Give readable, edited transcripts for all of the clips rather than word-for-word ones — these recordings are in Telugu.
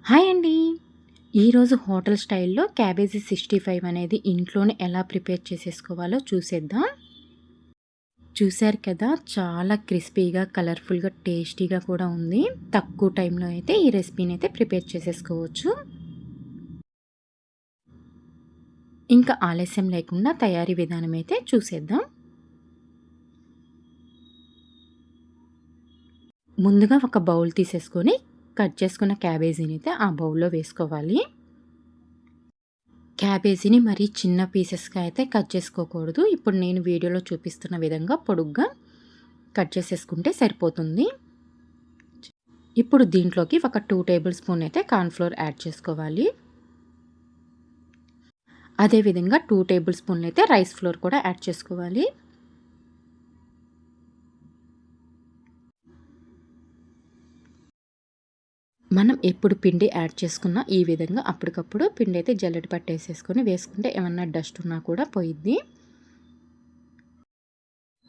హాయ్ అండి. ఈరోజు హోటల్ స్టైల్‌లో క్యాబేజీ 65 అనేది ఇంట్లోనే ఎలా ప్రిపేర్ చేసేసుకోవాలో చూసేద్దాం. చూసారు కదా! చాలా క్రిస్పీగా, కలర్‌ఫుల్‌గా, టేస్టీగా కూడా ఉంది. తక్కువ టైంలో అయితే ఈ రెసిపీని అయితే ప్రిపేర్ చేసేసుకోవచ్చు. ఇంకా ఆలస్యం లేకుండా తయారీ విధానం అయితే చూసేద్దాం. ముందుగా ఒక బౌల్ తీసేసుకొని కట్ చేసుకున్న క్యాబేజీని అయితే ఆ బౌల్‌లో వేసుకోవాలి. క్యాబేజీని మరీ చిన్న పీసెస్‌గా అయితే కట్ చేసుకోకూడదు. ఇప్పుడు నేను వీడియోలో చూపిస్తున్న విధంగా పొడుగ్గా కట్ చేసేసుకుంటే సరిపోతుంది. ఇప్పుడు దీంట్లోకి ఒక 2 టేబుల్ స్పూన్ అయితే కార్న్‌ఫ్లోర్ యాడ్ చేసుకోవాలి. అదేవిధంగా 2 టేబుల్ స్పూన్లు అయితే రైస్ ఫ్లోర్ కూడా యాడ్ చేసుకోవాలి. మనం ఎప్పుడు పిండి యాడ్ చేసుకున్నా ఈ విధంగా అప్పటికప్పుడు పిండి అయితే జల్లెడ పట్టేసేసుకొని వేసుకుంటే ఏమన్నా డస్ట్ ఉన్నా కూడా పోయిద్ది.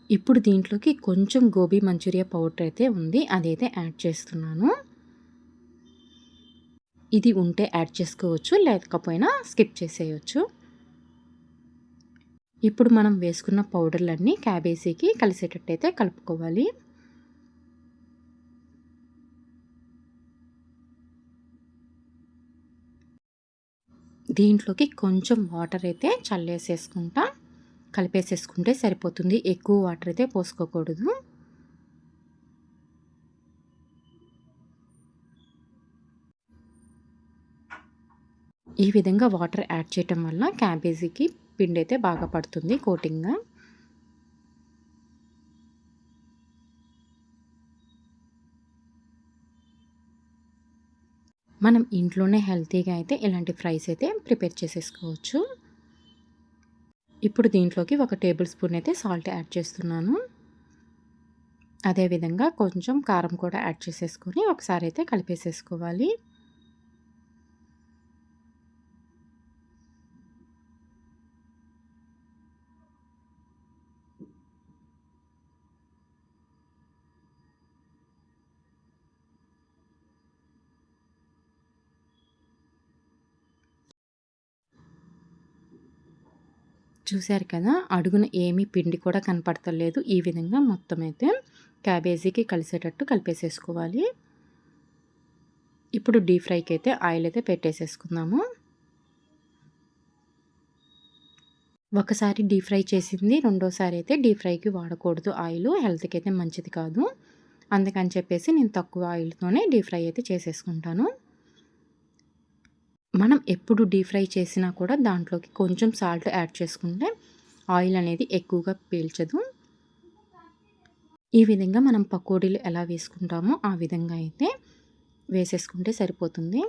ఇప్పుడు దీంట్లోకి కొంచెం గోబీ మంచూరియా పౌడర్ అయితే ఉంది. అదైతే యాడ్ చేస్తున్నాను. ఇది ఉంటే యాడ్ చేసుకోవచ్చు, లేకపోయినా స్కిప్ చేసేయొచ్చు. ఇప్పుడు మనం వేసుకున్న పౌడర్లన్నీ క్యాబేజీకి కలిసేటట్టయితే కలుపుకోవాలి. దీంట్లోకి కొంచెం వాటర్ అయితే చల్లేసేసుకుంటా కలిపేసేసుకుంటే సరిపోతుంది. ఎక్కువ వాటర్ అయితే పోసుకోకూడదు. ఈ విధంగా వాటర్ యాడ్ చేయటం వల్ల క్యాబేజీకి పిండి అయితే బాగా పడుతుంది కోటింగ్గా. మనం ఇంట్లోనే హెల్తీగా అయితే ఇలాంటి ఫ్రైస్ అయితే ప్రిపేర్ చేసేసుకోవచ్చు. ఇప్పుడు దీంట్లోకి ఒక టేబుల్ స్పూన్ అయితే సాల్ట్ యాడ్ చేస్తున్నాను. అదేవిధంగా కొంచెం కారం కూడా యాడ్ చేసేసుకొని ఒకసారి అయితే కలిపేసేసుకోవాలి. చూశారు కదా! అడుగున ఏమీ పిండి కూడా కనపడతలేదు. ఈ విధంగా మొత్తం అయితే క్యాబేజీకి కలిసేటట్టు కలిపేసేసుకోవాలి. ఇప్పుడు డీప్ ఫ్రైకి అయితే ఆయిల్ అయితే పెట్టేసేసుకుందాము. ఒకసారి డీప్ ఫ్రై చేసింది రెండోసారి అయితే డీప్ ఫ్రైకి వాడకూడదు ఆయిల్. హెల్త్‌కి అయితే మంచిది కాదు. అందుకని చెప్పేసి నేను తక్కువ ఆయిల్‌తోనే డీప్ ఫ్రై అయితే చేసేసుకుంటాను. మనం ఎప్పుడు డీప్ ఫ్రై చేసినా కూడా దాంట్లోకి కొంచెం సాల్ట్ యాడ్ చేసుకుంటే ఆయిల్ అనేది ఎక్కువగా పీల్చదు. ఈ విధంగా మనం పకోడీలు ఎలా వేసుకుంటామో ఆ విధంగా అయితే వేసేసుకుంటే సరిపోతుంది.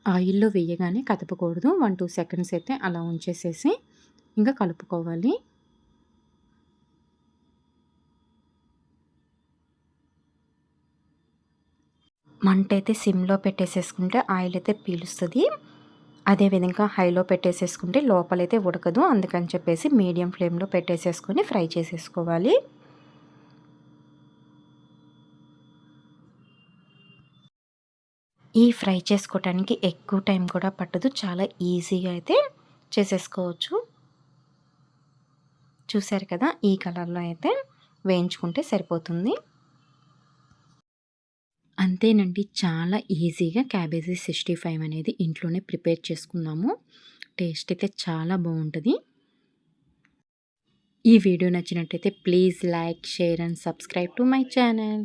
ఆయిల్‌లో వేయగానే కదపకూడదు. 1, 2 సెకండ్స్ అయితే అలా ఉంచేసేసి ఇంకా కలుపుకోవాలి. మంటైతే సిమ్‌లో పెట్టేసేసుకుంటే ఆయిల్ అయితే పీలుస్తది. అదేవిధంగా హైలో పెట్టేసేసుకుంటే లోపలైతే ఉడకదు. అందుకని చెప్పేసి మీడియం ఫ్లేమ్‌లో పెట్టేసేసుకొని ఫ్రై చేసేసుకోవాలి. ఈ ఫ్రై చేసుకోవటానికి ఎక్కువ టైం కూడా పట్టదు. చాలా ఈజీగా అయితే చేసేసుకోవచ్చు. చూసారు కదా! ఈ కలర్‌లో అయితే వేయించుకుంటే సరిపోతుంది. అంతేనండి. చాలా ఈజీగా క్యాబేజీ 65 అనేది ఇంట్లోనే ప్రిపేర్ చేసుకుందాము. టేస్ట్ అయితే చాలా బావుంటది. ఈ వీడియో నచ్చినట్టయితే please like, share and subscribe to my channel.